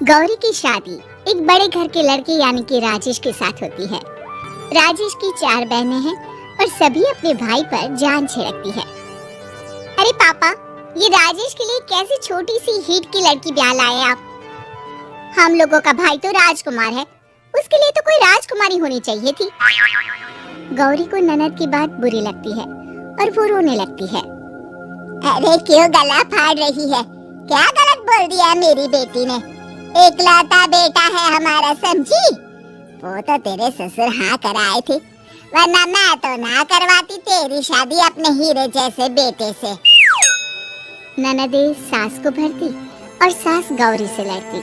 गौरी की शादी एक बड़े घर के लड़के यानी कि राजेश के साथ होती है। राजेश की 4 बहनें हैं और सभी अपने भाई पर जान छिड़कती है। अरे पापा, ये राजेश के लिए कैसी छोटी सी हिट की लड़की ब्याह लाए आप? हम लोगों का भाई तो राजकुमार है, उसके लिए तो कोई राजकुमारी होनी चाहिए थी। गौरी को ननद की बात बुरी लगती है और वो रोने लगती है। अरे क्यों गला फाड़ रही है? क्या गलत बोल दिया मेरी बेटी ने? एकलौता बेटा है हमारा, समझी? वो तो तेरे ससुर हाँ कराए थे, वरना मैं तो ना करवाती तेरी शादी अपने हीरे जैसे बेटे से। ननदे सास को भरती और सास गौरी से लड़ती।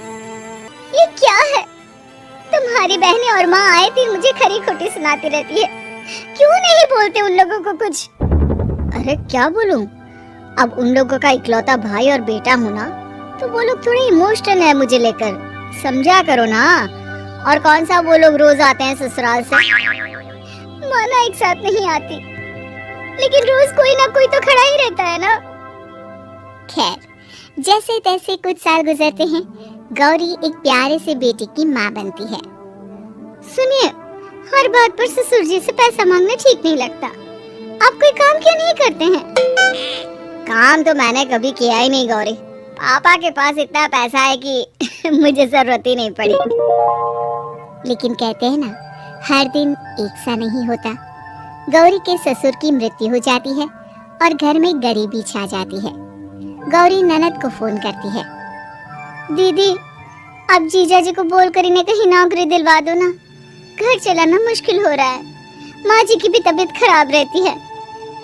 ये क्या है? तुम्हारी बहनें और माँ आए थे मुझे खरी खोटी सुनाती रहती है, क्यों नहीं बोलते उन लोगों को कुछ? अरे क्या बोलूं? अब उन लोगों का इकलौता भाई और बेटा होना, तो वो लोग थोड़े इमोशनल है मुझे लेकर, समझा करो ना। और कौन सा वो लोग रोज आते हैं ससुराल से? माना एक साथ नहीं आती, लेकिन रोज कोई ना कोई तो खड़ा ही रहता है ना। खैर, जैसे तैसे कुछ साल गुजरते हैं, गौरी एक प्यारे से बेटे की माँ बनती है। सुनिए, हर बात पर ससुर जी से पैसा मांगना ठीक नहीं लगता। आप कोई काम क्यों नहीं करते हैं? काम तो मैंने कभी किया ही नहीं गौरी, पापा के पास इतना पैसा है कि मुझे जरूरत ही नहीं पड़ी। लेकिन कहते हैं ना, हर दिन एक सा नहीं होता। गौरी के ससुर की मृत्यु हो जाती है और घर में गरीबी छा जाती है। गौरी ननद को फोन करती है। दीदी, अब जीजा जी को बोलकर इन्हें कहीं नौकरी दिलवा दो ना, घर चलाना मुश्किल हो रहा है। माँ जी की भी तबीयत खराब रहती है,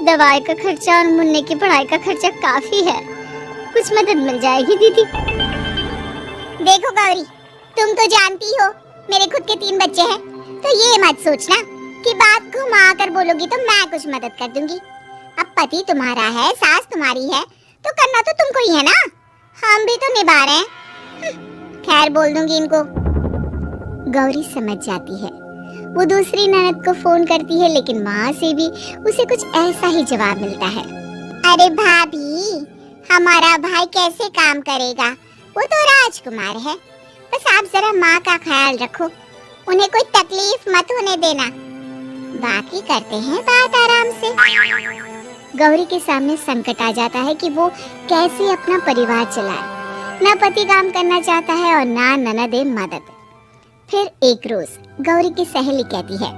दवाई का खर्चा और मुन्ने की पढ़ाई का खर्चा काफी है, कुछ मदद मिल जाएगी दीदी। देखो गौरी, तुम तो जानती हो मेरे खुद के 3 बच्चे हैं, तो ये मत सोचना कि बात घुमा कर बोलोगी तो मैं कुछ मदद कर दूंगी। अब पति तुम्हारा है, सास तुम्हारी है, तो करना तो तुमको ही है ना, हम भी तो निभा रहे हैं। खैर, बोल दूंगी इनको। गौरी समझ जाती है। वो दूसरी ननद को फोन करती है, लेकिन माँ से भी उसे कुछ ऐसा ही जवाब मिलता है। अरे भाभी, हमारा भाई कैसे काम करेगा? वो तो राजकुमार है, बस आप जरा माँ का ख्याल रखो, उन्हें कोई तकलीफ मत होने देना, बाकी करते हैं बात आराम से। गौरी के सामने संकट आ जाता है कि वो कैसे अपना परिवार चलाए। ना पति काम करना चाहता है और ना ननदे मदद। फिर एक रोज गौरी की सहेली कहती है,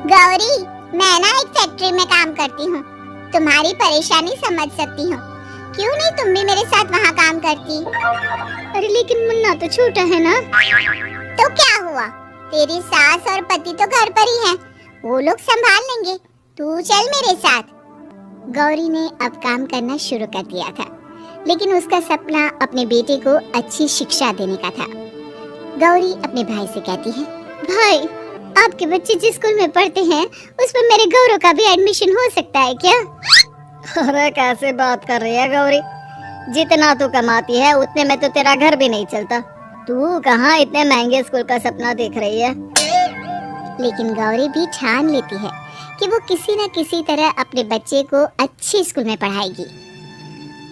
गौरी, मैं ना एक फैक्ट्री में काम करती हूँ, तुम्हारी परेशानी समझ सकती हूँ, क्यों नहीं तुम भी मेरे साथ वहाँ काम करती? अरे लेकिन मुन्ना तो छोटा है ना। तो क्या हुआ, तेरी सास और पति तो घर पर ही हैं, वो लोग संभाल लेंगे, तू चल मेरे साथ। गौरी ने अब काम करना शुरू कर दिया था, लेकिन उसका सपना अपने बेटे को अच्छी शिक्षा देने का था। गौरी अपने भाई से कहती है, भाई, आपके बच्चे जिस स्कूल में पढ़ते हैं उसमें मेरे गौरव का भी एडमिशन हो सकता है क्या? अरे कैसे बात कर रही है गौरी, जितना तू कमाती है उतने में तो तेरा घर भी नहीं चलता, तू कहाँ इतने महंगे स्कूल का सपना देख रही है? लेकिन गौरी भी ठान लेती है कि वो किसी न किसी तरह अपने बच्चे को अच्छे स्कूल में पढ़ाएगी।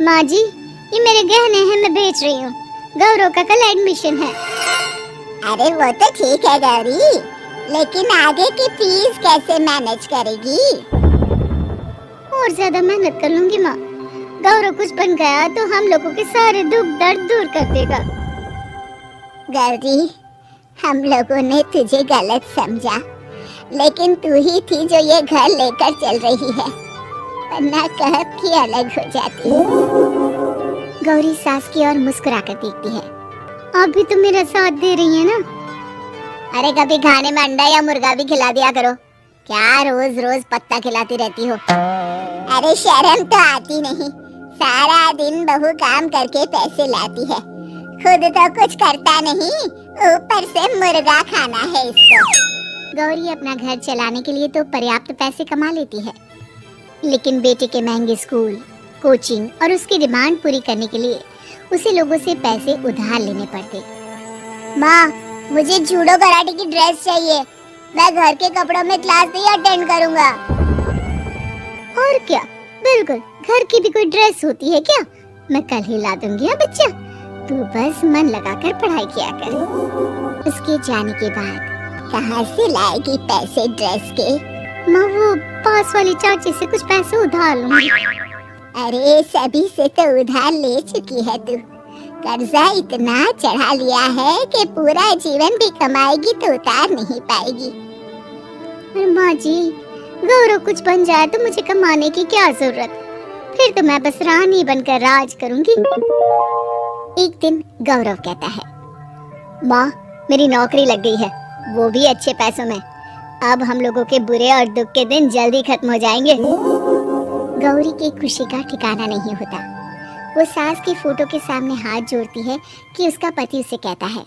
माँ जी, ये मेरे गहने हैं, मैं बेच रही हूँ, गौरव का कल एडमिशन है। अरे वो तो ठीक है गौरी, लेकिन आगे की फीस कैसे मैनेज करेगी? और ज्यादा मेहनत कर लूंगी माँ, गौरव कुछ बन गया तो हम लोगों के सारे दुख दर्द दूर कर देगा। गौरी, हम लोगों ने तुझे गलत समझा, लेकिन तू ही थी जो ये घर लेकर चल रही है, वरना कब की अलग हो जाती। गौरी सास की ओर मुस्कुराकर देखती है। आप भी तो मेरा साथ दे रही है ना? अरे कभी खाने में अंडा या मुर्गा भी खिला दिया करो, क्या रोज रोज पत्ता खिलाती रहती हो? अरे शर्म तो आती नहीं, सारा दिन बहू काम करके पैसे लाती है, खुद तो कुछ करता नहीं, ऊपर से मुर्गा खाना है इसको। गौरी अपना घर चलाने के लिए तो पर्याप्त पैसे कमा लेती है, लेकिन बेटे के महंगे स्कूल, कोचिंग और उसकी डिमांड पूरी करने के लिए उसे लोगों से पैसे उधार लेने पड़ते। माँ, मुझे जूडो कराटे की ड्रेस चाहिए, मैं घर के कपड़ों में क्लास नहीं अटेंड करूँगा। और क्या, बिल्कुल, घर की भी कोई ड्रेस होती है क्या? मैं कल ही ला दूंगी। बच्चा, तू बस मन लगाकर पढ़ाई किया कर। उसके जाने के बाद कहाँ से लाएगी पैसे ड्रेस के? मैं वो पास वाली चाची से कुछ पैसे उधार लूंगी। अरे सभी से तो उधार ले चुकी है तू। कर्जा इतना चढ़ा लिया है कि पूरा जीवन भी कमाएगी तो उतार नहीं पाएगी। अरे माँ जी, गौरव कुछ बन जाए तो मुझे कमाने की क्या जरूरत, फिर तो मैं बस रानी बनकर राज करूंगी। एक दिन गौरव कहता है, माँ मेरी नौकरी लग गई है, वो भी अच्छे पैसों में। अब हम लोगों के बुरे और दुख के दिन जल्दी खत्म हो जाएंगे। गौरी की खुशी का ठिकाना नहीं होता। वो सास की फोटो के सामने हाथ जोड़ती है कि उसका पति उसे कहता है,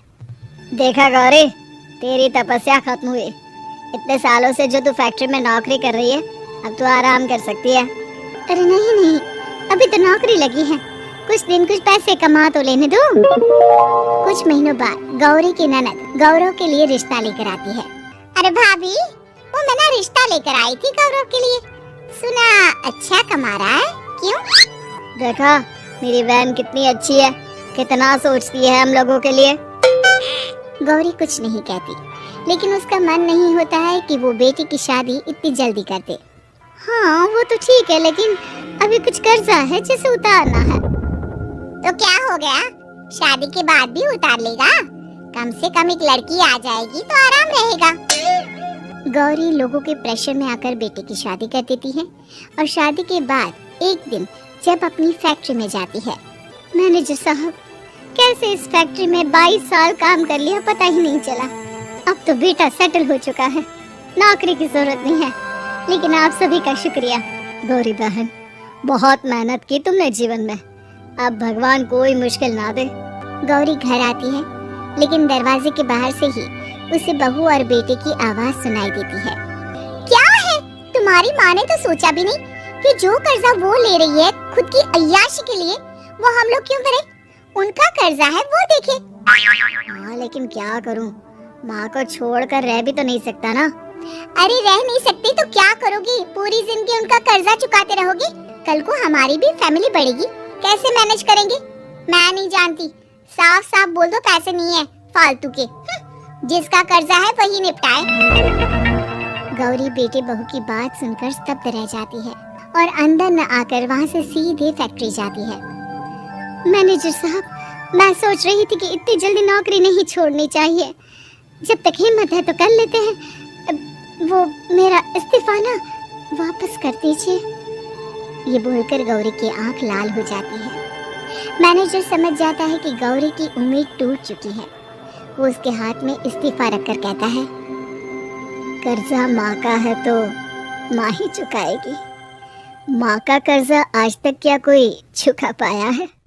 देखा गौरी, तेरी तपस्या खत्म हुई। इतने सालों से जो तू फैक्ट्री में नौकरी कर रही है, अब तू आराम कर सकती है। अरे नहीं नहीं, अभी तो नौकरी लगी है, कुछ दिन कुछ पैसे कमा तो लेने दो। कुछ महीनों बाद गौरी की ननद गौरव के लिए रिश्ता लेकर आती है। अरे भाभी, वो मैं ना रिश्ता लेकर आई थी गौरव के लिए, सुना अच्छा कमा रहा है। क्यों? देखा मेरी बहन कितनी अच्छी है, कितना सोचती है हम लोगों के लिए। गौरी कुछ नहीं कहती, लेकिन उसका मन नहीं होता है कि वो बेटी की शादी इतनी जल्दी कर दे। हाँ वो तो ठीक है, लेकिन अभी कुछ कर्जा है जिसे उतारना है। तो क्या हो गया, शादी के बाद भी उतार लेगा? कम से कम एक लड़की आ जाएगी तो आराम रहेगा। गौरी लोगों के प्रेशर में आकर बेटे की शादी कर देती है और शादी के बाद एक दिन जब अपनी फैक्ट्री में जाती है, मैनेजर साहब कैसे इस फैक्ट्री में 22 साल काम कर लिया पता ही नहीं चला। अब तो बेटा सेटल हो चुका है, नौकरी की जरूरत नहीं है। लेकिन आप सभी का शुक्रिया गौरी बहन, बहुत मेहनत की तुमने जीवन में, अब भगवान कोई मुश्किल ना दे। गौरी घर आती है, लेकिन दरवाजे के बाहर से ही उसे बहू और बेटे की आवाज सुनाई देती है। क्या है, तुम्हारी माँ ने तो सोचा भी नहीं कि जो कर्जा वो ले रही है खुद की अय्याशी के लिए, वो हम लोग क्यों करें? उनका कर्जा है वो देखे। हाँ लेकिन क्या करूँ, माँ को छोड़कर रह भी तो नहीं सकता ना। अरे रह नहीं सकती तो क्या करोगी, पूरी जिंदगी उनका कर्जा चुकाते रहोगी? कल को हमारी भी फैमिली बढ़ेगी, कैसे मैनेज करेंगे? मैं नहीं जानती, साफ साफ बोल दो पैसे नहीं है फालतू के। जिसका कर्जा है वही निपटाए। गौरी बेटे बहू की बात सुनकर स्तब्ध रह जाती है और अंदर न आकर वहाँ से सीधे फैक्ट्री जाती है। मैनेजर साहब, मैं सोच रही थी कि इतनी जल्दी नौकरी नहीं छोड़नी चाहिए, जब तक हिम्मत है तो कर लेते हैं। वो मेरा इस्तीफा ना वापस कर दीजिए। ये बोलकर गौरी की आंख लाल हो जाती है। मैनेजर समझ जाता है कि गौरी की उम्मीद टूट चुकी है। वो उसके हाथ में इस्तीफा रखकर कहता है, कर्जा माँ का है तो माँ ही चुकाएगी। माँ का कर्जा आज तक क्या कोई चुका पाया है?